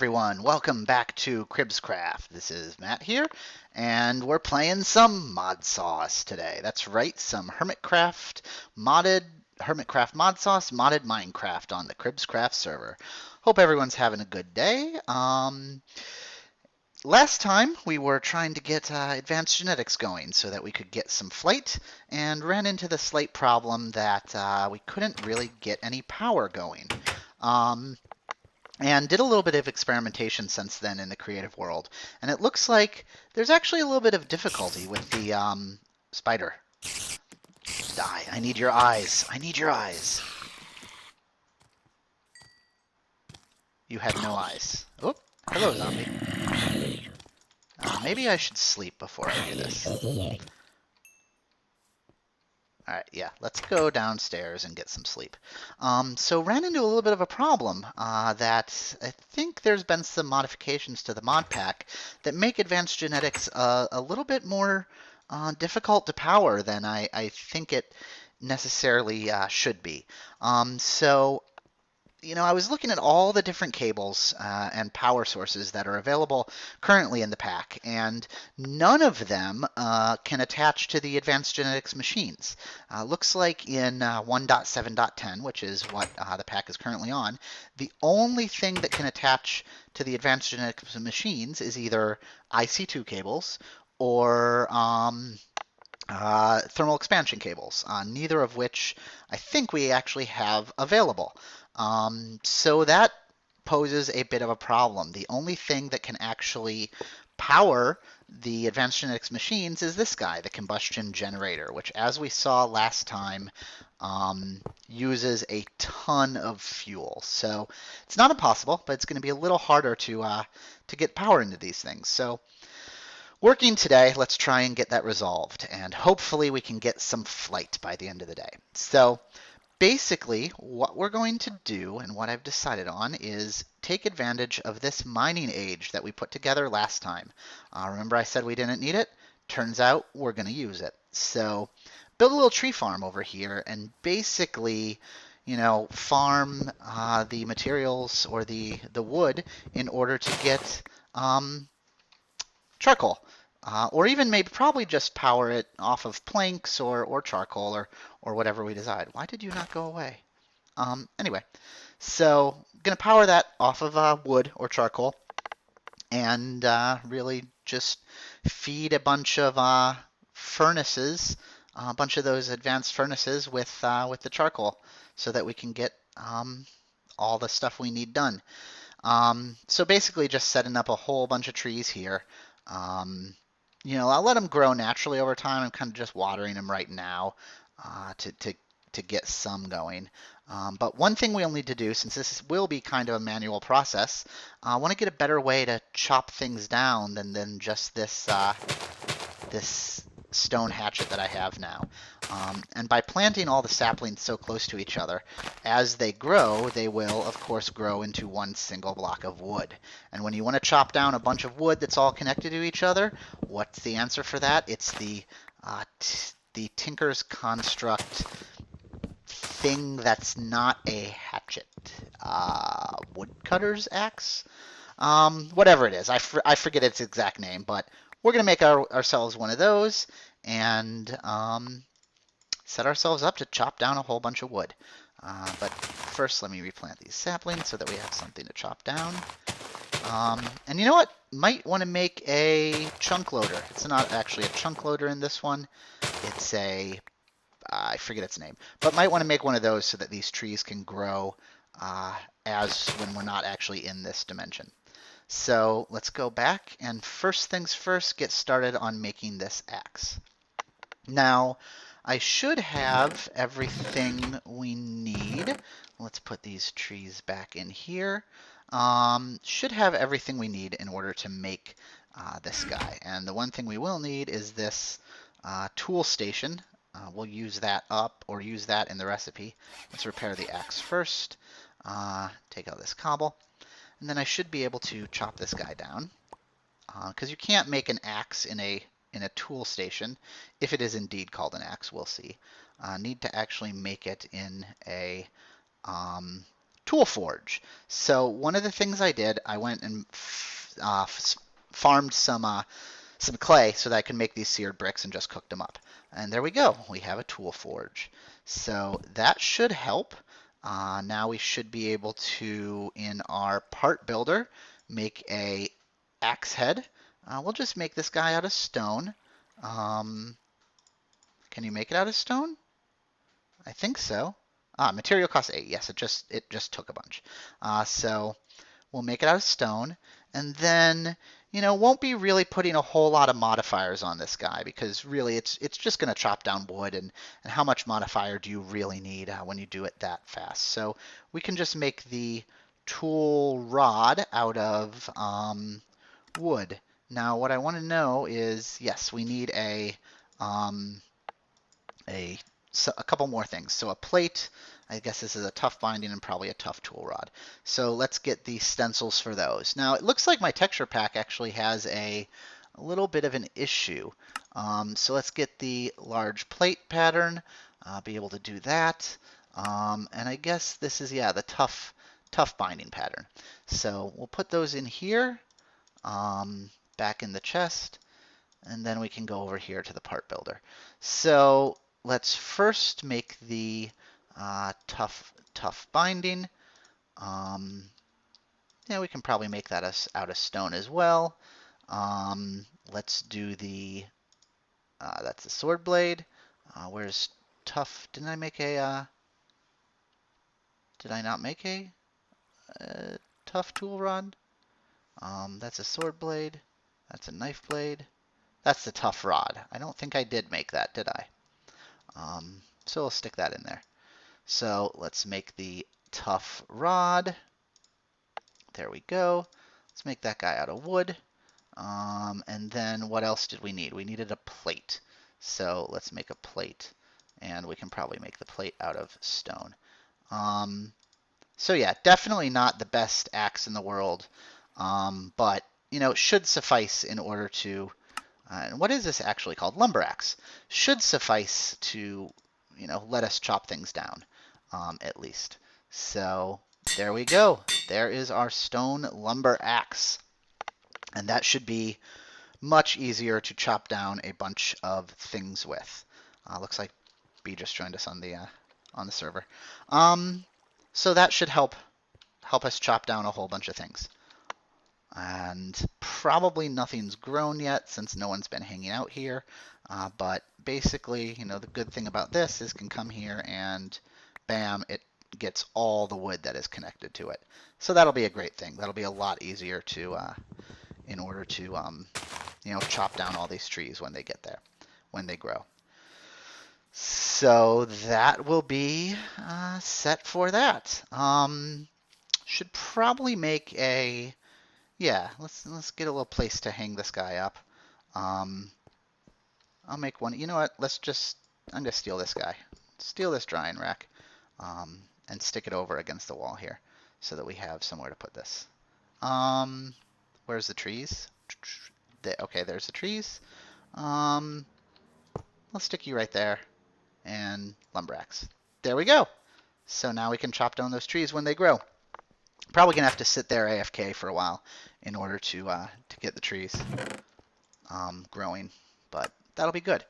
everyone, welcome back to Cribbscraft. This is Matt here, and we're playing some Modsauce today. That's right, some Hermitcraft Modsauce modded Minecraft on the Cribbscraft server. Hope everyone's having a good day. Last time we were trying to get advanced genetics going so that we could get some flight, and ran into the slight problem that we couldn't really get any power going. And did a little bit of experimentation since then in the creative world. And it looks like there's actually a little bit of difficulty with the spider. Die. I need your eyes. I need your eyes. You had no eyes. Oh, hello, zombie. Maybe I should sleep before I do this. Alright, yeah, let's go downstairs and get some sleep. So ran into a little bit of a problem that I think there's been some modifications to the mod pack that make advanced genetics a little bit more difficult to power than I think it necessarily should be. I was looking at all the different cables and power sources that are available currently in the pack, and none of them can attach to the Advanced Genetics machines. Looks like in 1.7.10, which is what the pack is currently on, the only thing that can attach to the Advanced Genetics machines is either IC2 cables or thermal expansion cables, neither of which I think we actually have available. So that poses a bit of a problem. The only thing that can actually power the Advanced Genetics machines is this guy, the combustion generator, which, as we saw last time, uses a ton of fuel. So it's not impossible, but it's going to be a little harder to get power into these things. So working today, let's try and get that resolved, and hopefully we can get some flight by the end of the day. So basically, what we're going to do, and what I've decided on, is take advantage of this mining age that we put together last time. Remember I said we didn't need it? Turns out we're going to use it. So build a little tree farm over here, and basically, farm the materials or the wood in order to get charcoal. Or even maybe probably just power it off of planks or charcoal or whatever we decide. Why did you not go away? Anyway, so going to power that off of wood or charcoal, and really just feed a bunch of furnaces, a bunch of those advanced furnaces with the charcoal, so that we can get all the stuff we need done. So basically, just setting up a whole bunch of trees here. I'll let them grow naturally over time. I'm kind of just watering them right now to get some going. But one thing we'll need to do, since this will be kind of a manual process, I want to get a better way to chop things down than just this stone hatchet that I have now. And by planting all the saplings so close to each other, as they grow, they will, of course, grow into one single block of wood. And when you want to chop down a bunch of wood that's all connected to each other, what's the answer for that? It's the Tinker's Construct thing that's not a hatchet. Woodcutter's axe? Whatever it is. I forget its exact name, but we're going to make ourselves one of those and set ourselves up to chop down a whole bunch of wood. But first, let me replant these saplings so that we have something to chop down. And you know what? Might want to make a chunk loader. It's not actually a chunk loader in this one. It's I forget its name. But might want to make one of those so that these trees can grow as when we're not actually in this dimension. So let's go back, and first things first, get started on making this axe. Now, I should have everything we need. Let's put these trees back in here. Should have everything we need in order to make this guy. And the one thing we will need is this tool station. We'll use that up, or use that in the recipe. Let's repair the axe first. Take out this cobble. And then I should be able to chop this guy down. Because you can't make an axe in a tool station, if it is indeed called an axe, we'll see. Need to actually make it in a tool forge. So one of the things I did, I went and farmed some clay so that I could make these seared bricks and just cooked them up. And there we go. We have a tool forge. So that should help. Now we should be able to, in our part builder, make a axe head. We'll just make this guy out of stone. Can you make it out of stone? I think so. Material costs 8. Yes, it just took a bunch. So we'll make it out of stone, and then won't be really putting a whole lot of modifiers on this guy because really it's just going to chop down wood, and how much modifier do you really need when you do it that fast? So we can just make the tool rod out of wood. Now what I want to know is, yes, we need a couple more things. So a plate, I guess this is a tough binding and probably a tough tool rod. So let's get the stencils for those. Now it looks like my texture pack actually has a little bit of an issue. So let's get the large plate pattern, be able to do that. And I guess this is, yeah, the tough binding pattern. So we'll put those in here, back in the chest, and then we can go over here to the part builder. So let's first make the tough binding. Yeah, we can probably make that out of stone as well. Let's do the, that's the sword blade. Where's tough? Didn't I make a, did I not make a tough tool rod? That's a sword blade. That's a knife blade. That's the tough rod. I don't think I did make that, did I? So we'll stick that in there. So let's make the tough rod. There we go. Let's make that guy out of wood. And then what else did we need? We needed a plate. So let's make a plate. And we can probably make the plate out of stone. So yeah, definitely not the best axe in the world. But, it should suffice in order to... and what is this actually called? Lumber axe. Should suffice to, let us chop things down, at least. So there we go. There is our stone lumber axe. And that should be much easier to chop down a bunch of things with. Looks like B just joined us on the server. So that should help us chop down a whole bunch of things. And probably nothing's grown yet since no one's been hanging out here. But basically, the good thing about this is can come here and bam, it gets all the wood that is connected to it. So that'll be a great thing. That'll be a lot easier to, in order to, chop down all these trees when they get there, when they grow. So that will be set for that. Should probably make a... Yeah, let's get a little place to hang this guy up. I'll make one. You know what? I'm gonna steal this guy. Steal this drying rack, and stick it over against the wall here, so that we have somewhere to put this. Where's the trees? Okay, there's the trees. I'll stick you right there, and lumber axe. There we go. So now we can chop down those trees when they grow. Probably gonna have to sit there AFK for a while in order to get the trees growing, but that'll be good.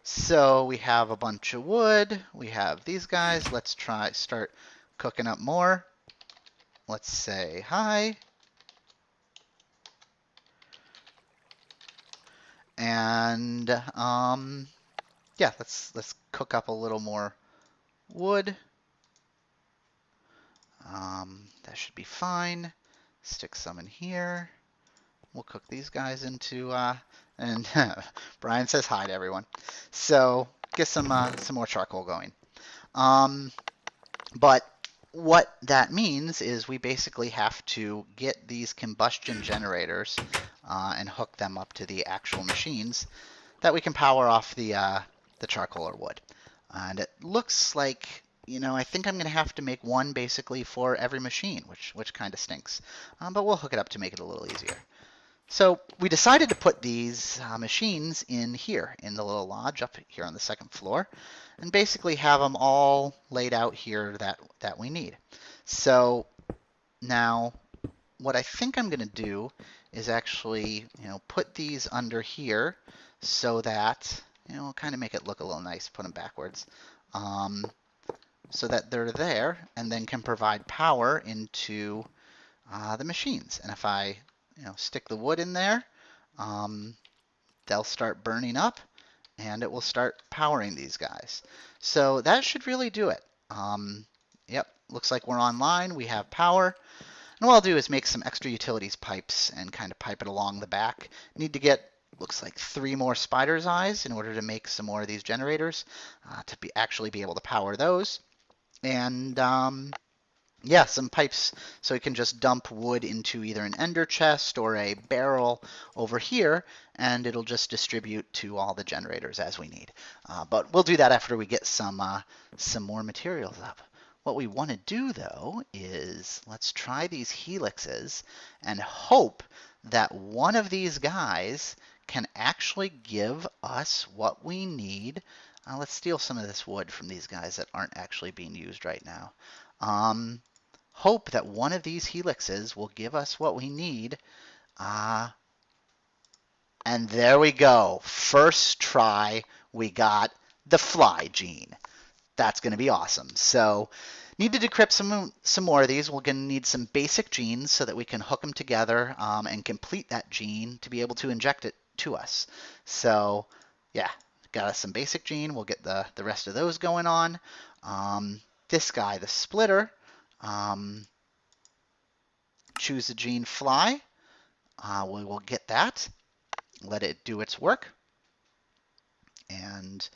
So we have a bunch of wood. We have these guys. Let's start cooking up more. Let's say hi. And yeah, let's cook up a little more wood. That should be fine. Stick some in here. We'll cook these guys into, and Brian says hi to everyone. So get some more charcoal going. But what that means is we basically have to get these combustion generators and hook them up to the actual machines that we can power off the charcoal or wood. And it looks like, I think I'm going to have to make one basically for every machine, which kind of stinks. But we'll hook it up to make it a little easier. So we decided to put these machines in here, in the little lodge up here on the second floor, and basically have them all laid out here that we need. So Now, what I think I'm going to do is actually, put these under here so that, kind of make it look a little nice, put them backwards, so that they're there and then can provide power into the machines. And if I, stick the wood in there, they'll start burning up and it will start powering these guys. So that should really do it. Yep, looks like we're online. We have power. And what I'll do is make some extra utilities pipes and kind of pipe it along the back. Need to get, looks like 3 more spider's eyes in order to make some more of these generators to actually be able to power those. And yeah, some pipes so we can just dump wood into either an ender chest or a barrel over here, and it'll just distribute to all the generators as we need. But we'll do that after we get some more materials up. What we want to do, though, is let's try these helixes and hope that one of these guys can actually give us what we need. Let's steal some of this wood from these guys that aren't actually being used right now. Hope that one of these helixes will give us what we need. And there we go. First try, we got the fly gene. That's going to be awesome. So need to decrypt some more of these. We're going to need some basic genes so that we can hook them together and complete that gene to be able to inject it to us. So yeah, got us some basic gene. We'll get the rest of those going on. This guy, the splitter, choose the gene fly. We will get that. Let it do its work. And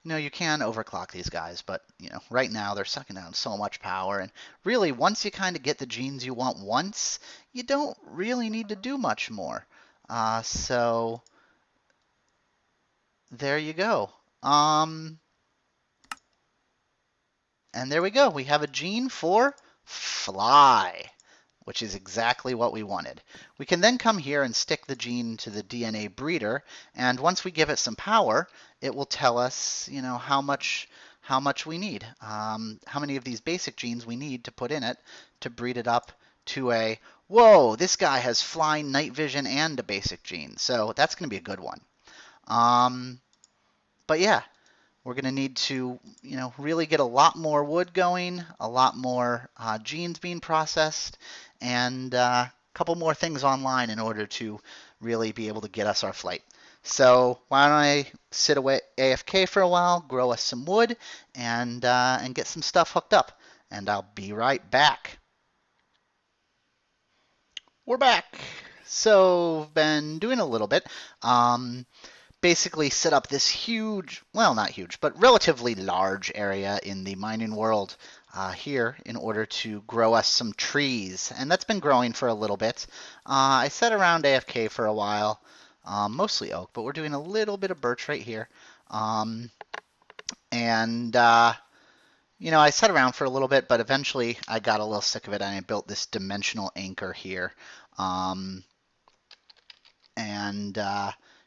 you can overclock these guys, but right now they're sucking down so much power. And really, once you kind of get the genes you want once, you don't really need to do much more. So there you go. And there we go. We have a gene for fly, which is exactly what we wanted. We can then come here and stick the gene to the DNA breeder, and once we give it some power, it will tell us, how much we need, how many of these basic genes we need to put in it to breed it up to a, whoa, this guy has flying, night vision, and a basic gene, so that's going to be a good one. But yeah, we're going to need to, really get a lot more wood going, a lot more genes being processed, and a couple more things online in order to really be able to get us our flight. So why don't I sit away AFK for a while, grow us some wood, and get some stuff hooked up, and I'll be right back. We're back. So been doing a little bit. Basically set up this huge, well, not huge, but relatively large area in the mining world here in order to grow us some trees. And that's been growing for a little bit. I sat around AFK for a while, mostly oak, but we're doing a little bit of birch right here. I sat around for a little bit, but eventually I got a little sick of it and I built this dimensional anchor here.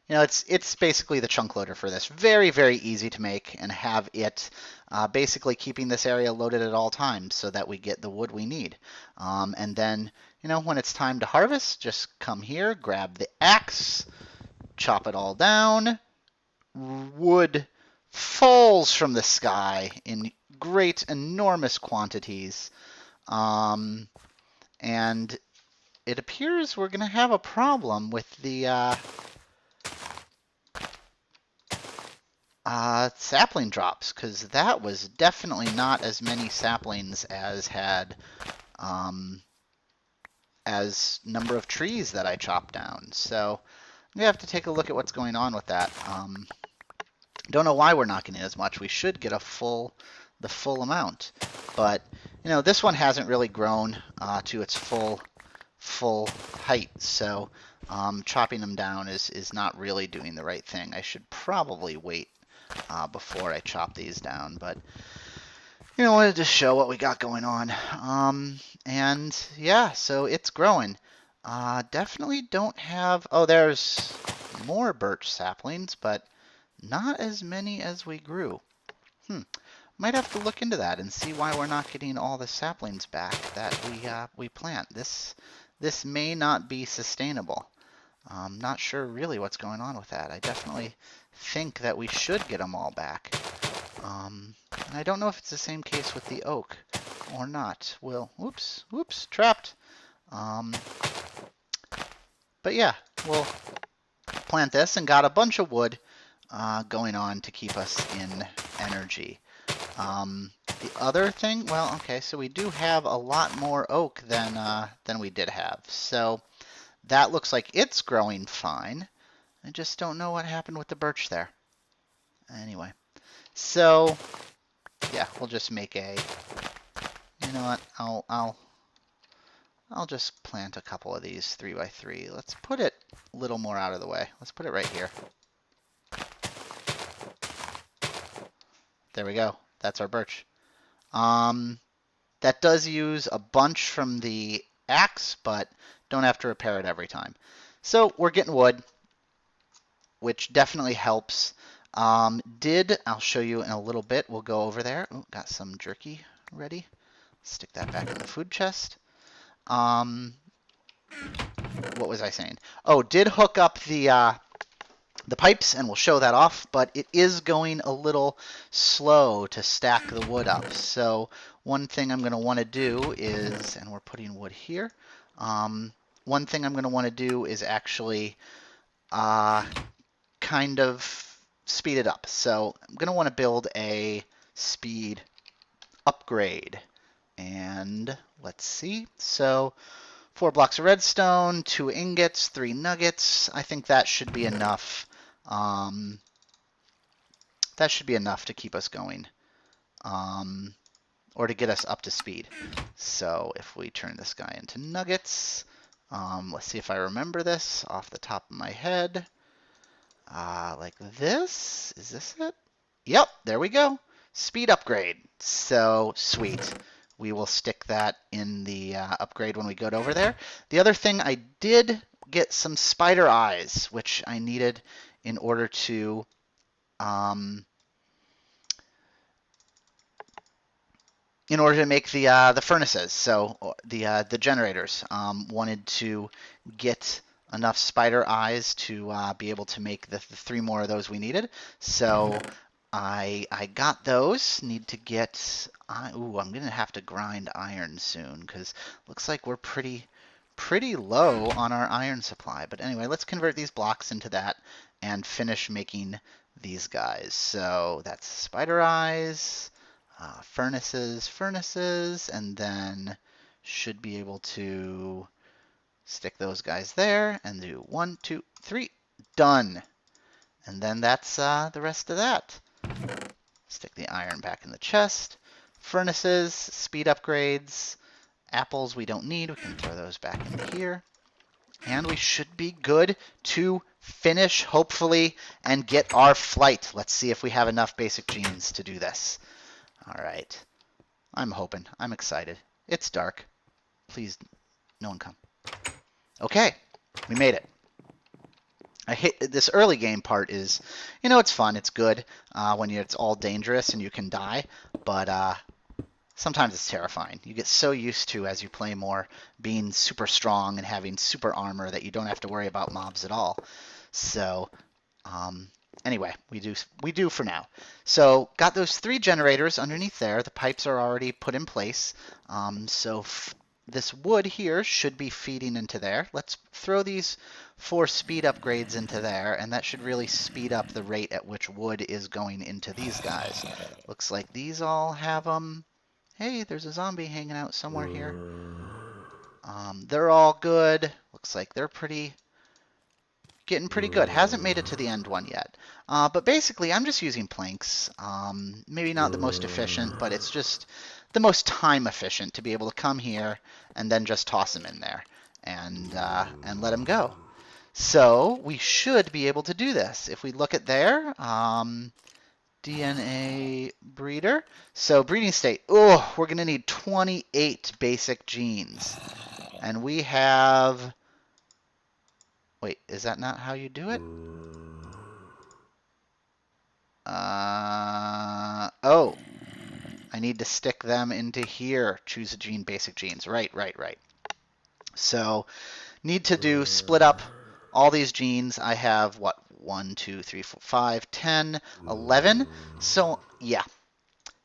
It's basically the chunk loader for this. Very, very easy to make and have it basically keeping this area loaded at all times so that we get the wood we need. And then, when it's time to harvest, just come here, grab the axe, chop it all down. Wood falls from the sky in great, enormous quantities. And it appears we're going to have a problem with the sapling drops, because that was definitely not as many saplings as had as number of trees that I chopped down. So we have to take a look at what's going on with that. Don't know why we're not getting as much. We should get the full amount, but this one hasn't really grown to its full height. So chopping them down is not really doing the right thing. I should probably wait before I chop these down, but I wanted to show what we got going on. And yeah, so it's growing. Definitely don't have, there's more birch saplings, but not as many as we grew. Might have to look into that and see why we're not getting all the saplings back that we plant. This may not be sustainable. I'm not sure really what's going on with that. I definitely think that we should get them all back. And I don't know if it's the same case with the oak or not. Whoops, trapped. But yeah, we'll plant this and got a bunch of wood going on to keep us in energy. The other thing, well, okay, so we do have a lot more oak than we did have. So that looks like it's growing fine. I just don't know what happened with the birch there. Anyway, so yeah, we'll just make a. You know what? I'll just plant a couple of these 3x3. Let's put it a little more out of the way. Let's put it right here. There we go. That's our birch. That does use a bunch from the axe, but don't have to repair it every time. So we're getting wood, which definitely helps. I'll show you in a little bit. We'll go over there. Ooh, got some jerky ready. Stick that back in the food chest. What was I saying? Oh, did hook up the pipes, and we'll show that off, but it is going a little slow to stack the wood up. So one thing I'm going to want to do is, and we're putting wood here, one thing I'm going to want to do is actually kind of speed it up. So I'm going to want to build a speed upgrade. And let's see. So 4 blocks of redstone, 2 ingots, 3 nuggets. I think that should be enough. That should be enough to keep us going, or to get us up to speed. So if we turn this guy into nuggets, let's see if I remember this off the top of my head. Like this. Is this it? Yep, there we go. Speed upgrade. So sweet. We will stick that in the upgrade when we go over there. The other thing, I did get some spider eyes, which I needed in order to make the furnaces. So the generators. Wanted to get enough spider eyes to be able to make the 3 more of those we needed. So I got those. Need to get. Ooh, I'm gonna have to grind iron soon because looks like we're pretty low on our iron supply. But anyway, let's convert these blocks into that and finish making these guys. So that's spider eyes, furnaces, and then should be able to stick those guys there and do 1, 2, 3, done. And then that's the rest of that. Stick the iron back in the chest. Furnaces, speed upgrades, apples we don't need. We can throw those back into here. And we should be good to finish, hopefully, and get our flight. Let's see if we have enough basic genes to do this. All right. I'm hoping. I'm excited. It's dark. Please, no one come. Okay. We made it. I hate this early game part is, it's fun, it's good when it's all dangerous and you can die, but sometimes it's terrifying. You get so used to, as you play more, being super strong and having super armor that you don't have to worry about mobs at all. So anyway, we do for now. So got those 3 generators underneath there. The pipes are already put in place. This wood here should be feeding into there. Let's throw these 4 speed upgrades into there, and that should really speed up the rate at which wood is going into these guys. Looks like these all have them. Hey, there's a zombie hanging out somewhere here. They're all good. Looks like they're getting pretty good. Hasn't made it to the end one yet. But basically, I'm just using planks. Maybe not the most efficient, but it's just the most time efficient to be able to come here and then just toss them in there and let them go. So we should be able to do this. If we look at there, DNA breeder. So breeding state. Oh, we're going to need 28 basic genes. And we have... Wait, is that not how you do it? Oh. I need to stick them into here. Choose a gene, basic genes. Right. So need to split up all these genes. I have, what, 1, 2, 3, 4, 5, 10, 11. So, yeah,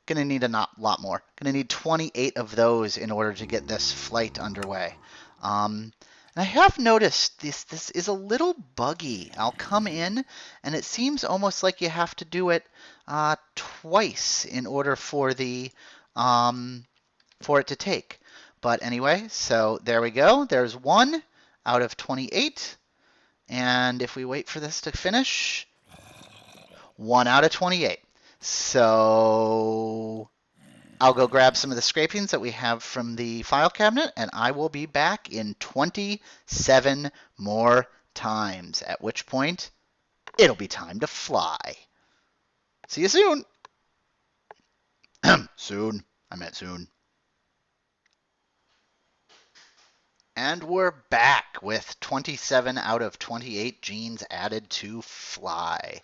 going to need a lot more. Going to need 28 of those in order to get this flight underway. And I have noticed this is a little buggy. I'll come in, and it seems almost like you have to do it twice in order for the for it to take. But anyway, so there we go. There's 1 out of 28. And if we wait for this to finish, 1 out of 28. So I'll go grab some of the scrapings that we have from the file cabinet, and I will be back in 27 more times, at which point it'll be time to fly. See you soon. Soon. I meant soon. And we're back with 27 out of 28 genes added to fly.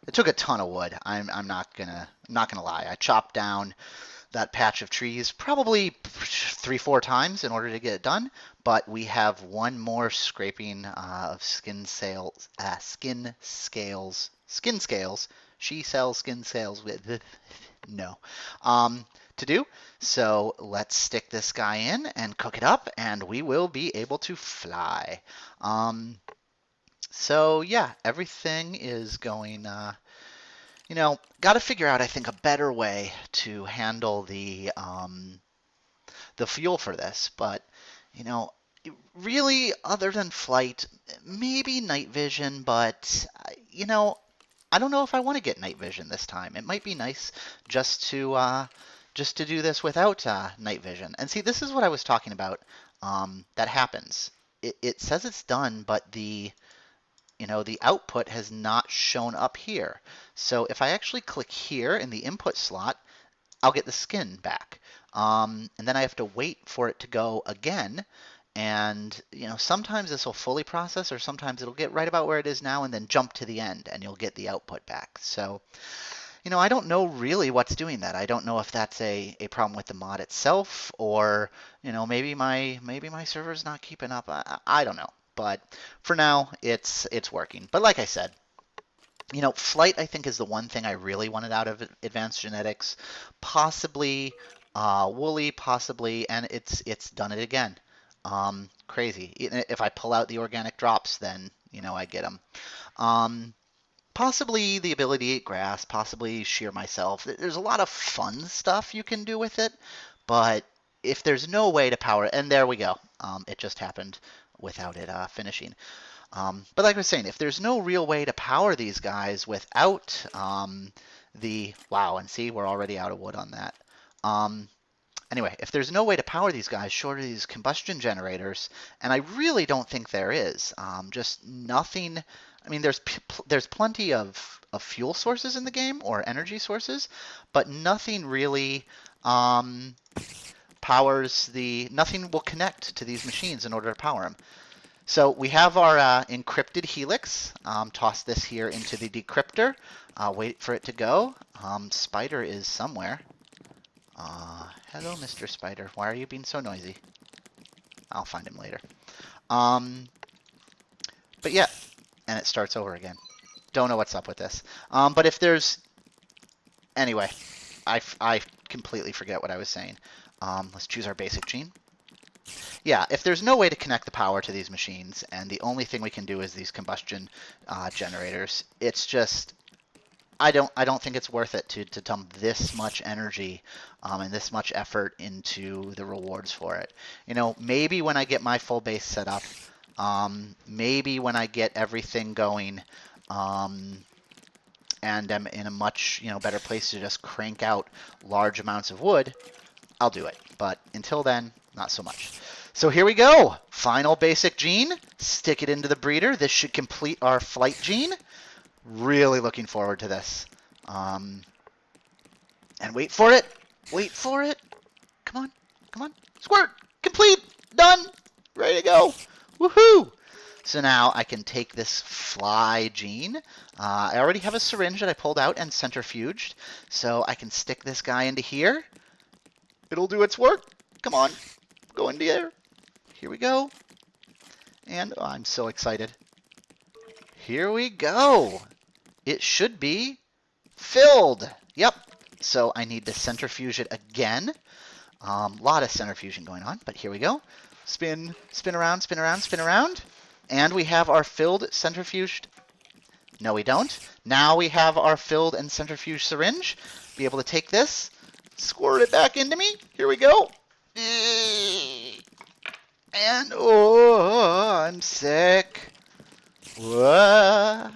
It took a ton of wood. I'm not gonna lie. I chopped down that patch of trees probably 3-4 times in order to get it done. But we have 1 more scraping of skin scales. She sells skin scales with no. To do. So let's stick this guy in and cook it up, and we will be able to fly. So yeah, everything is going, got to figure out, I think, a better way to handle the fuel for this. But, really, other than flight, maybe night vision, but, I don't know if I want to get night vision this time. It might be nice just to do this without night vision. And see, this is what I was talking about that happens. It says it's done, but the output has not shown up here. So if I actually click here in the input slot, I'll get the skin back. And then I have to wait for it to go again. And, sometimes this will fully process, or sometimes it'll get right about where it is now and then jump to the end, and you'll get the output back. So, I don't know really what's doing that. I don't know if that's a problem with the mod itself, or, maybe my server's not keeping up. I don't know. But for now, it's working. But like I said, flight, I think, is the one thing I really wanted out of advanced genetics. Possibly woolly, possibly, and it's done it again. Crazy. If I pull out the organic drops, then, I get them. Possibly the ability to eat grass, possibly shear myself. There's a lot of fun stuff you can do with it, but if there's no way to power it, and there we go. It just happened without it finishing. But like I was saying, if there's no real way to power these guys without wow, and see, we're already out of wood on that. Anyway, if there's no way to power these guys short of these combustion generators, and I really don't think there is, just nothing. I mean, there's plenty of fuel sources in the game, or energy sources, but nothing really nothing will connect to these machines in order to power them. So we have our encrypted helix. Toss this here into the decryptor. Wait for it to go. Spider is somewhere. Hello, Mr. Spider. Why are you being so noisy? I'll find him later. But yeah, and it starts over again. Don't know what's up with this. But if there's... Anyway, I completely forget what I was saying. Let's choose our basic gene. Yeah, if there's no way to connect the power to these machines, and the only thing we can do is these combustion generators, it's just... I don't think it's worth it to dump this much energy and this much effort into the rewards for it. Maybe when I get my full base set up, maybe when I get everything going, and I'm in a much better place to just crank out large amounts of wood, I'll do it. But until then, not so much. So here we go. Final basic gene. Stick it into the breeder. This should complete our flight gene. Really looking forward to this. And wait for it. Wait for it. Come on. Come on. Squirt. Complete. Done. Ready to go. Woohoo. So now I can take this fly gene. I already have a syringe that I pulled out and centrifuged, so I can stick this guy into here. It'll do its work. Come on, go into there. Here we go. And oh, I'm so excited. Here we go. It should be filled. Yep. So I need to centrifuge it again. Lot of centrifuging going on, but here we go. Spin, spin around, spin around, spin around. And we have our filled centrifuged. No, we don't. Now we have our filled and centrifuged syringe. Be able to take this, squirt it back into me. Here we go. And oh, I'm sick. Whoa.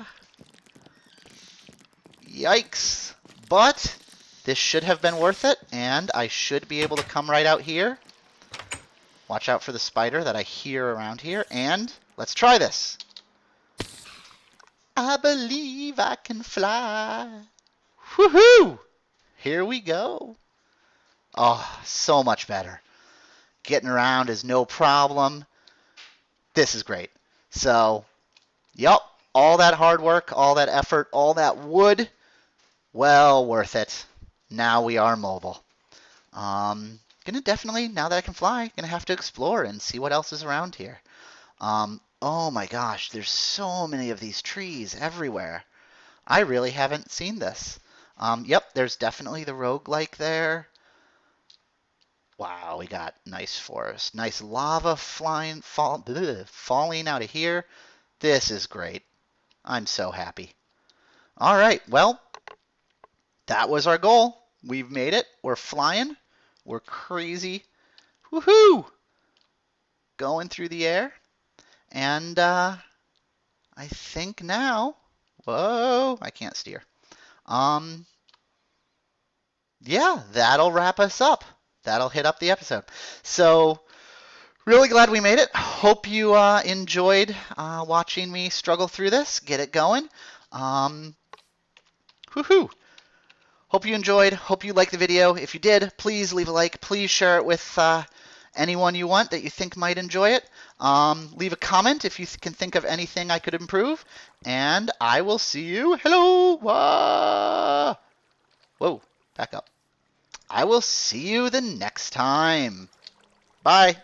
Yikes. But this should have been worth it, and I should be able to come right out here. Watch out for the spider that I hear around here, and let's try this. I believe I can fly. Woohoo! Here we go. Oh, so much better. Getting around is no problem. This is great. So, yep, all that hard work, all that effort, all that wood, well worth it. Now we are mobile. Gonna definitely, now that I can fly, gonna have to explore and see what else is around here. Oh my gosh, there's so many of these trees everywhere. I really haven't seen this. Yep, there's definitely the roguelike there. Wow, we got nice forest. Nice lava falling out of here. This is great. I'm so happy. All right, well, that was our goal. We've made it. We're flying. We're crazy. Woohoo! Going through the air. And I think now, whoa, I can't steer. Yeah, that'll wrap us up. That'll hit up the episode. So, really glad we made it. Hope you enjoyed watching me struggle through this, get it going. Woohoo! Hope you enjoyed. Hope you liked the video. If you did, please leave a like. Please share it with anyone you want that you think might enjoy it. Leave a comment if you can think of anything I could improve. And I will see you. Hello! Whoa, back up. I will see you the next time. Bye.